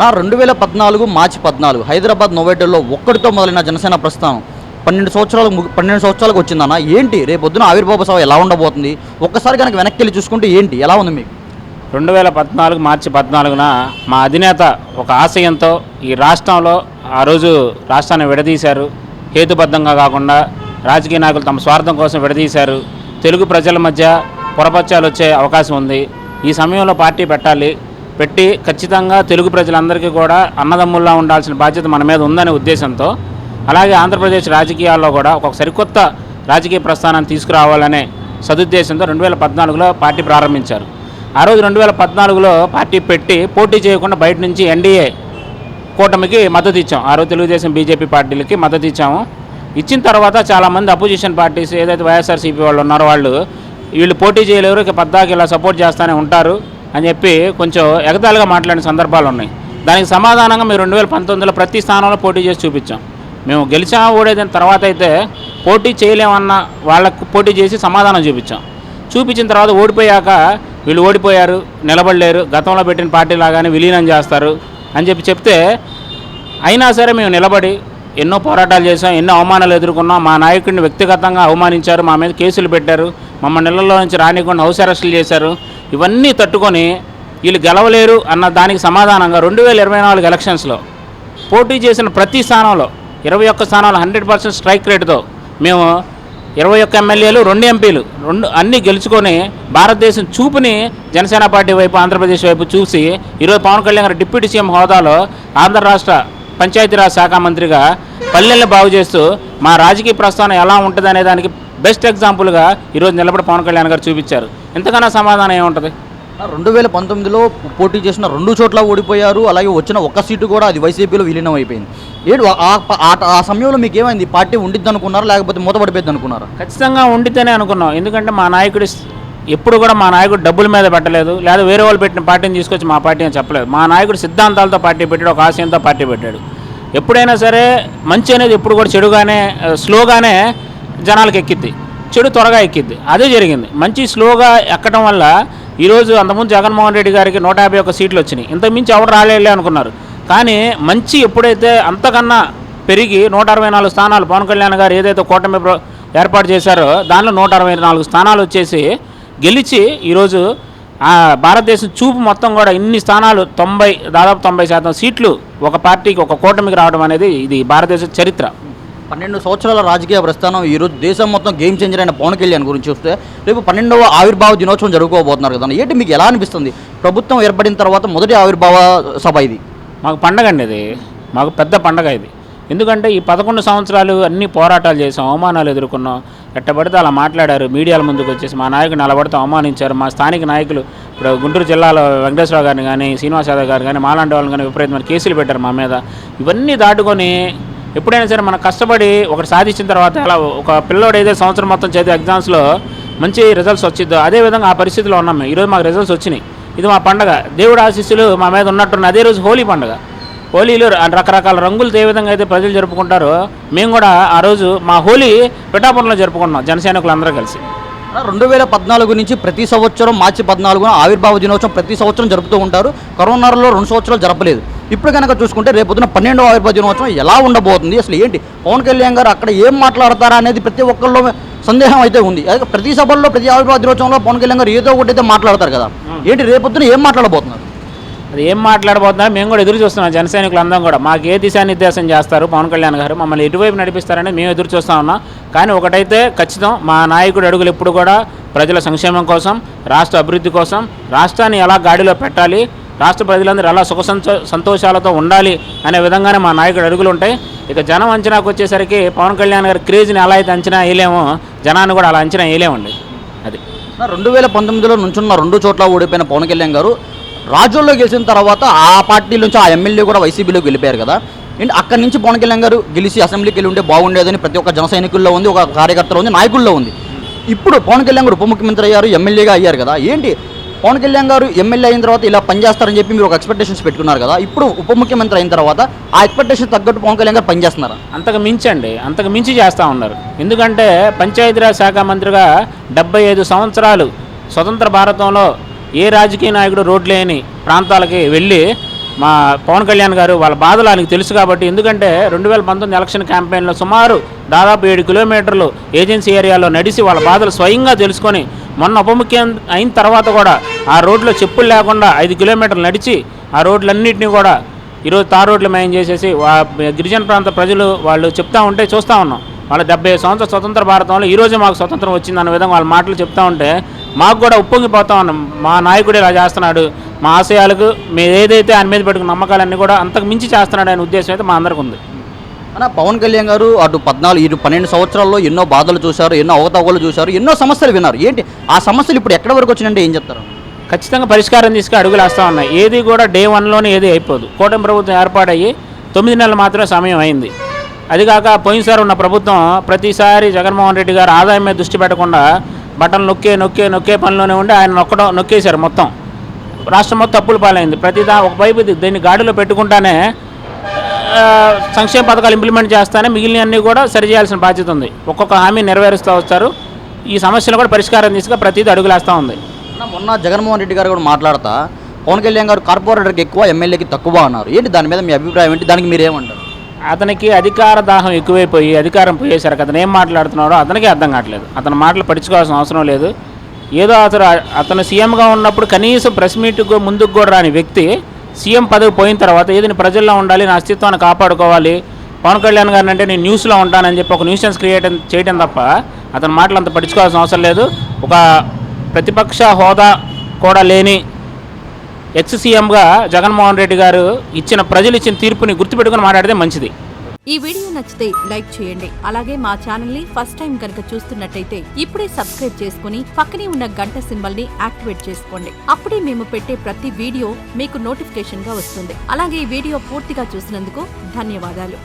2014 మార్చి 14 హైదరాబాద్ నోవేటల్లో ఒక్కడితో మొదలైన జనసేన ప్రస్థానం 12 సంవత్సరాలకు వచ్చిందన్న. ఏంటి రేపొద్దున ఆవిర్భావ సభ ఎలా ఉండబోతుంది? ఒక్కసారి కనుక వెనక్కి వెళ్ళి చూసుకుంటే ఏంటి ఎలా ఉంది మీకు? 2014 మార్చి 14న మా అధినేత ఒక ఆశయంతో ఈ రాష్ట్రంలో ఆ రోజు రాష్ట్రాన్ని విడదీశారు. హేతుబద్ధంగా కాకుండా రాజకీయ నాయకులు తమ స్వార్థం కోసం విడదీశారు. తెలుగు ప్రజల మధ్య పొరపచ్చాలు వచ్చే అవకాశం ఉంది. ఈ సమయంలో పార్టీ పెట్టి ఖచ్చితంగా తెలుగు ప్రజలందరికీ కూడా అన్నదమ్ముల్లా ఉండాల్సిన బాధ్యత మన మీద ఉందనే ఉద్దేశంతో, అలాగే ఆంధ్రప్రదేశ్ రాజకీయాల్లో కూడా ఒక సరికొత్త రాజకీయ ప్రస్థానాన్ని తీసుకురావాలనే సదుద్దేశంతో 2014లో పార్టీ ప్రారంభించారు. ఆ రోజు 2014లో పార్టీ పెట్టి పోటీ చేయకుండా బయట నుంచి ఎన్డీఏ కూటమికి మద్దతు ఇచ్చాం. ఆ రోజు తెలుగుదేశం బీజేపీ పార్టీలకి మద్దతు ఇచ్చాము. ఇచ్చిన తర్వాత చాలామంది అపోజిషన్ పార్టీస్ ఏదైతే వైఎస్ఆర్సీపీ వాళ్ళు ఉన్నారో వీళ్ళు పోటీ చేయలేరు, ఇక పద్దాకి ఇలా సపోర్ట్ చేస్తూనే ఉంటారు అని చెప్పి కొంచెం ఎగతాళిగా మాట్లాడిన సందర్భాలు ఉన్నాయి. దానికి సమాధానంగా మేము 2019లో ప్రతి స్థానంలో పోటీ చేసి చూపించాం. మేము గెలిచామా ఓడేదని తర్వాత అయితే పోటీ చేయలేమన్న వాళ్ళకు పోటీ చేసి సమాధానం చూపించిన తర్వాత ఓడిపోయాక వీళ్ళు ఓడిపోయారు, నిలబడలేరు, గతంలో పెట్టిన పార్టీ లాగానే విలీనం చేస్తారు అని చెప్తే అయినా సరే మేము నిలబడి ఎన్నో పోరాటాలు చేసాం, ఎన్నో అవమానాలు ఎదుర్కొన్నాం. మా నాయకుడిని వ్యక్తిగతంగా అవమానించారు, మా మీద కేసులు పెట్టారు, మమ్మల్ని ఇళ్లలో నుంచి రానికుండా హౌస్ అరెస్టులు చేశారు. ఇవన్నీ తట్టుకొని వీళ్ళు గెలవలేరు అన్న దానికి సమాధానంగా 2024 ఎలక్షన్స్లో పోటీ చేసిన ప్రతి స్థానంలో 21 స్థానాలు 100% స్ట్రైక్ రేటుతో మేము 21 ఎమ్మెల్యేలు 2 ఎంపీలు అన్నీ గెలుచుకొని భారతదేశం చూపుని జనసేన పార్టీ వైపు ఆంధ్రప్రదేశ్ వైపు చూసి ఈరోజు పవన్ కళ్యాణ్ గారు డిప్యూటీ సీఎం హోదాలో ఆంధ్ర రాష్ట్ర పంచాయతీరాజ్ శాఖ మంత్రిగా పల్లెల్ని బాగు చేస్తూ మా రాజకీయ ప్రస్థానం ఎలా ఉంటుంది అనే దానికి బెస్ట్ ఎగ్జాంపుల్గా ఈరోజు నిలబడి పవన్ కళ్యాణ్ గారు చూపించారు. ఎంతకన్నా సమాధానం ఏముంటుంది? 2019లో పోటీ చేసిన 2 చోట్ల ఓడిపోయారు. అలాగే వచ్చిన ఒక్క సీటు కూడా అది వైసీపీలో విలీనం అయిపోయింది. ఆ సమయంలో మీకు ఏమైంది? పార్టీ ఉండిద్ది అనుకున్నారా లేకపోతే మూతపడిపోయింది అనుకున్నారా? ఖచ్చితంగా ఉండితేనే అనుకున్నాం. ఎందుకంటే మా నాయకుడు ఎప్పుడు కూడా మా నాయకుడు డబ్బుల మీద పెట్టలేదు, లేదా వేరే వాళ్ళు పెట్టిన పార్టీని తీసుకొచ్చి మా పార్టీ అని చెప్పలేదు. మా నాయకుడు సిద్ధాంతాలతో పార్టీ పెట్టాడు, ఒక ఆశయంతో పార్టీ పెట్టాడు. ఎప్పుడైనా సరే మంచి అనేది ఎప్పుడు కూడా చెడుగానే స్లోగానే జనాలకు ఎక్కిద్ది, చెడు త్వరగా ఎక్కిద్ది. అదే జరిగింది. మంచి స్లోగా ఎక్కడం వల్ల ఈరోజు అంతకుముందు జగన్మోహన్ రెడ్డి గారికి 151 సీట్లు వచ్చినాయి. ఇంతకుమించి ఎవరు రాలేలే అనుకున్నారు. కానీ మంచి ఎప్పుడైతే అంతకన్నా పెరిగి 164 స్థానాలు పవన్ కళ్యాణ్ గారు ఏదైతే కూటమి ఏర్పాటు చేశారో దానిలో 164 స్థానాలు వచ్చేసి గెలిచి ఈరోజు భారతదేశం చూపు మొత్తం కూడా ఇన్ని స్థానాలు దాదాపు 90% సీట్లు ఒక పార్టీకి ఒక కూటమికి రావడం అనేది ఇది భారతదేశ చరిత్ర. 12 సంవత్సరాల రాజకీయ ప్రస్థానం ఈరోజు దేశం మొత్తం గేమ్ చేంజర్ అయిన పవన్ కళ్యాణ్ గురించి చూస్తే రేపు 12వ ఆవిర్భావ దినోత్సవం జరుపుకోబోతున్నారు కదా. ఏంటి మీకు ఎలా అనిపిస్తుంది? ప్రభుత్వం ఏర్పడిన తర్వాత మొదటి ఆవిర్భావ సభ ఇది. మాకు పండగ అండి, ఇది మాకు పెద్ద పండగ ఇది. ఎందుకంటే ఈ 11 సంవత్సరాలు అన్ని పోరాటాలు చేసాం, అవమానాలు ఎదుర్కొన్నాం. ఎట్టబడితే అలా మాట్లాడారు, మీడియాల ముందుకు వచ్చేసి మా నాయకుడిని నిలబడితే అవమానించారు. మా స్థానిక నాయకులు ఇప్పుడు గుంటూరు జిల్లాలో వెంకటేశ్వరరావు గారిని కానీ శ్రీనివాస్ యాదవ్ గారు కానీ మాలాంటి వాళ్ళని కానీ విపరీతమైన కేసులు పెట్టారు మా మీద. ఇవన్నీ దాటుకొని ఎప్పుడైనా సరే మనం కష్టపడి ఒకటి సాధించిన తర్వాత అలా ఒక పిల్లోడు ఏదో సంవత్సరం మొత్తం చదివే ఎగ్జామ్స్లో మంచి రిజల్ట్స్ వచ్చిద్దో అదేవిధంగా ఆ పరిస్థితిలో ఉన్నాం మేము. ఈరోజు మాకు రిజల్ట్స్ వచ్చినాయి. ఇది మా పండగ, దేవుడు ఆశీస్సులు మా మీద ఉన్నట్టున్న. అదే రోజు హోలీ పండుగ. హోలీలో రకరకాల రంగులతో ఏ విధంగా అయితే ప్రజలు జరుపుకుంటారో మేము కూడా ఆ రోజు మా హోలీ పిఠాపురంలో జరుపుకుంటున్నాం జనసైనికులు అందరూ కలిసి. 2014 నుంచి ప్రతి సంవత్సరం మార్చి 14న ఆవిర్భావ దినోత్సవం ప్రతి సంవత్సరం జరుపుతూ ఉంటారు. కరోనాలో 2 సంవత్సరాలు జరపలేదు. ఇప్పుడు కనుక చూసుకుంటే రేపొద్దున 12వ ఆవిర్భావ దినోత్సవం ఎలా ఉండబోతుంది? అసలు ఏంటి పవన్ కళ్యాణ్ గారు అక్కడ ఏం మాట్లాడతారా అనేది ప్రతి ఒక్కరిలో సందేహం అయితే ఉంది. ప్రతి సభల్లో ప్రతి ఆవిర్భావ దినోత్సవంలో పవన్ కళ్యాణ్ గారు ఏదో ఒకటి అయితే మాట్లాడతారు కదా. ఏంటి రేపొద్దున ఏం మాట్లాడబోతున్నారు? అది ఏం మాట్లాడబోతున్నారు మేము కూడా ఎదురు చూస్తున్నాం. జనసైనికులు అందరం కూడా మాకు ఏ దిశానిర్దేశం చేస్తారు పవన్ కళ్యాణ్ గారు, మమ్మల్ని ఎటువైపు నడిపిస్తారని మేము ఎదురు చూస్తూ ఉన్నాం. కానీ ఒకటైతే ఖచ్చితం, మా నాయకుడు అడుగులు ఎప్పుడు కూడా ప్రజల సంక్షేమం కోసం, రాష్ట్ర అభివృద్ధి కోసం, రాష్ట్రాన్ని ఎలా గాడిలో పెట్టాలి, రాష్ట్ర ప్రజలందరూ ఎలా సుఖ సంతోషాలతో ఉండాలి అనే విధంగానే మా నాయకుడు అడుగులు ఉంటాయి. ఇక జనం అంచనాకు వచ్చేసరికి పవన్ కళ్యాణ్ గారి క్రేజ్ని ఎలా అయితే అంచనా వేయలేమో జనాన్ని కూడా అలా అంచనా వేయలేమండి. అది 2019లో నుంచున్న 2 చోట్ల ఓడిపోయిన పవన్ కళ్యాణ్ గారు రాజోల్లో గెలిచిన తర్వాత ఆ పార్టీ నుంచి ఆ ఎమ్మెల్యే కూడా వైసీపీలోకి వెళ్ళిపోయారు కదా. అండ్ అక్కడి నుంచి పవన్ కళ్యాణ్ గారు గెలిచి అసెంబ్లీకి వెళ్ళి ఉంటే బాగుండేదని ప్రతి ఒక్క జన సైనికుల్లో ఉంది, ఒక కార్యకర్తలో ఉంది, నాయకుల్లో ఉంది. ఇప్పుడు పవన్ కళ్యాణ్ గారు ఉప ముఖ్యమంత్రి అయ్యారు, ఎమ్మెల్యేగా అయ్యారు కదా. ఏంటి పవన్ కళ్యాణ్ గారు ఎమ్మెల్యే అయిన తర్వాత ఇలా పనిచేస్తారని చెప్పి మీరు ఒక ఎక్స్పెక్టేషన్స్ పెట్టుకున్నారు కదా. ఇప్పుడు ఉప ముఖ్యమంత్రి అయిన తర్వాత ఆ ఎక్స్పెక్టేషన్ తగ్గట్టు పవన్ కళ్యాణ్ గారు పనిచేస్తున్నారా? అంతకు మించి చేస్తూ ఉన్నారు. ఎందుకంటే పంచాయతీరాజ్ శాఖ మంత్రిగా 75 సంవత్సరాలు స్వతంత్ర భారతంలో ఏ రాజకీయ నాయకుడు రోడ్లు లేని ప్రాంతాలకి వెళ్ళి మా పవన్ కళ్యాణ్ గారు వాళ్ళ బాధలు ఆయనకు తెలుసు కాబట్టి, ఎందుకంటే 2019 ఎలక్షన్ క్యాంపెయిన్లో సుమారు దాదాపు 7 కిలోమీటర్లు ఏజెన్సీ ఏరియాలో నడిచి వాళ్ళ బాధలు స్వయంగా తెలుసుకొని మొన్న ఉప ముఖ్యమంత్రి అయిన తర్వాత కూడా ఆ రోడ్లో చెప్పులు లేకుండా 5 కిలోమీటర్లు నడిచి ఆ రోడ్లన్నింటినీ కూడా ఈరోజు తార్ రోడ్లు మయం చేసేసి గిరిజన ప్రాంత ప్రజలు వాళ్ళు చెప్తా ఉంటే చూస్తూ ఉన్నాం. వాళ్ళ 75 సంవత్సరాల స్వతంత్ర భారతంలో ఈరోజు మాకు స్వతంత్రం వచ్చింది అన్న విధంగా వాళ్ళ మాటలు చెప్తా ఉంటే మాకు కూడా ఉప్పొంగిపోతా ఉన్నాం. మా నాయకుడు ఇలా చేస్తున్నాడు, మా ఆశయాలకు మేము ఏదైతే ఆయన మీద పెట్టుకున్న నమ్మకాలన్నీ కూడా అంతకు మించి చేస్తున్నాడు అనే ఉద్దేశం అయితే మా అందరికి ఉంది. అన్న, పవన్ కళ్యాణ్ గారు అటు 12 సంవత్సరాల్లో ఎన్నో బాధలు చూశారు, ఎన్నో అవతవకలు చూశారు, ఎన్నో సమస్యలు విన్నారు. ఏంటి ఆ సమస్యలు ఇప్పుడు ఎక్కడి వరకు వచ్చినంటే ఏం చెప్తారు? ఖచ్చితంగా పరిష్కారం తీసుకు అడుగులు వేస్తూ ఉన్నాయి. ఏది కూడా డే 1లోనే ఏది అయిపోదు. కూటమి ప్రభుత్వం ఏర్పాటయ్యి 9 నెలలు మాత్రమే సమయం అయింది. అదిగాక పోయినసారి ఉన్న ప్రభుత్వం ప్రతిసారి జగన్మోహన్ రెడ్డి గారు ఆదాయం మీద దృష్టి పెట్టకుండా బటన్ నొక్కే పనిలోనే ఉండి ఆయన నొక్కేశారు. మొత్తం రాష్ట్రం మొత్తం అప్పుల పాలైంది. ఒకవైపు దీన్ని గాడిలో పెట్టుకుంటానే సంక్షేమ పథకాలు ఇంప్లిమెంట్ చేస్తానే మిగిలినవన్నీ కూడా సరిచేయాల్సిన బాధ్యత ఉంది. ఒక్కొక్క హామీ నెరవేరుస్తూ వచ్చారు. ఈ సమస్యలు కూడా పరిష్కారం తీసుకుని ప్రతిదీ అడుగులేస్తూ ఉంది. మొన్న జగన్మోహన్ రెడ్డి గారు కూడా మాట్లాడుతా పవన్ కళ్యాణ్ గారు కార్పొరేటర్కి ఎక్కువ, ఎమ్మెల్యేకి తక్కువ అన్నారు. ఏంటి దాని మీద మీ అభిప్రాయం ఏంటి? దానికి మీరేమంటారు? అతనికి అధికార దాహం ఎక్కువైపోయి అధికారం పోయేసరికి అతను ఏం మాట్లాడుతున్నాడో అతనికి అర్థం కావట్లేదు. అతని మాటలు పట్టించుకోవాల్సిన అవసరం లేదు. ఏదో అతను సీఎంగా ఉన్నప్పుడు కనీసం ప్రెస్ మీట్కు ముందుకు కూడా రాని వ్యక్తి సీఎం పదవి పోయిన తర్వాత ఏదైనా ప్రజల్లో ఉండాలి, నా అస్తిత్వాన్ని కాపాడుకోవాలి, పవన్ కళ్యాణ్ గారిని అంటే నేను న్యూస్లో ఉంటానని చెప్పి ఒక న్యూసెన్స్ క్రియేట్ చేయడం తప్ప అతని మాటలు అంత పట్టించుకోవాల్సిన అవసరం లేదు. ఒక ప్రతిపక్ష హోదా కూడా లేని ఎక్స్ సీఎంగా జగన్మోహన్ రెడ్డి గారు ప్రజలు ఇచ్చిన తీర్పుని గుర్తుపెట్టుకుని మాట్లాడితే మంచిది. ఈ వీడియో నచ్చితే లైక్ చేయండి. అలాగే మా ఛానల్ ని ఫస్ట్ టైం కనుక చూస్తున్నట్టయితే ఇప్పుడే సబ్స్క్రైబ్ చేసుకుని పక్కనే ఉన్న గంట సింబల్ ని యాక్టివేట్ చేసుకోండి. అప్పుడే మేము పెట్టే ప్రతి వీడియో మీకు నోటిఫికేషన్ గా వస్తుంది. అలాగే ఈ వీడియో పూర్తిగా చూసినందుకు ధన్యవాదాలు.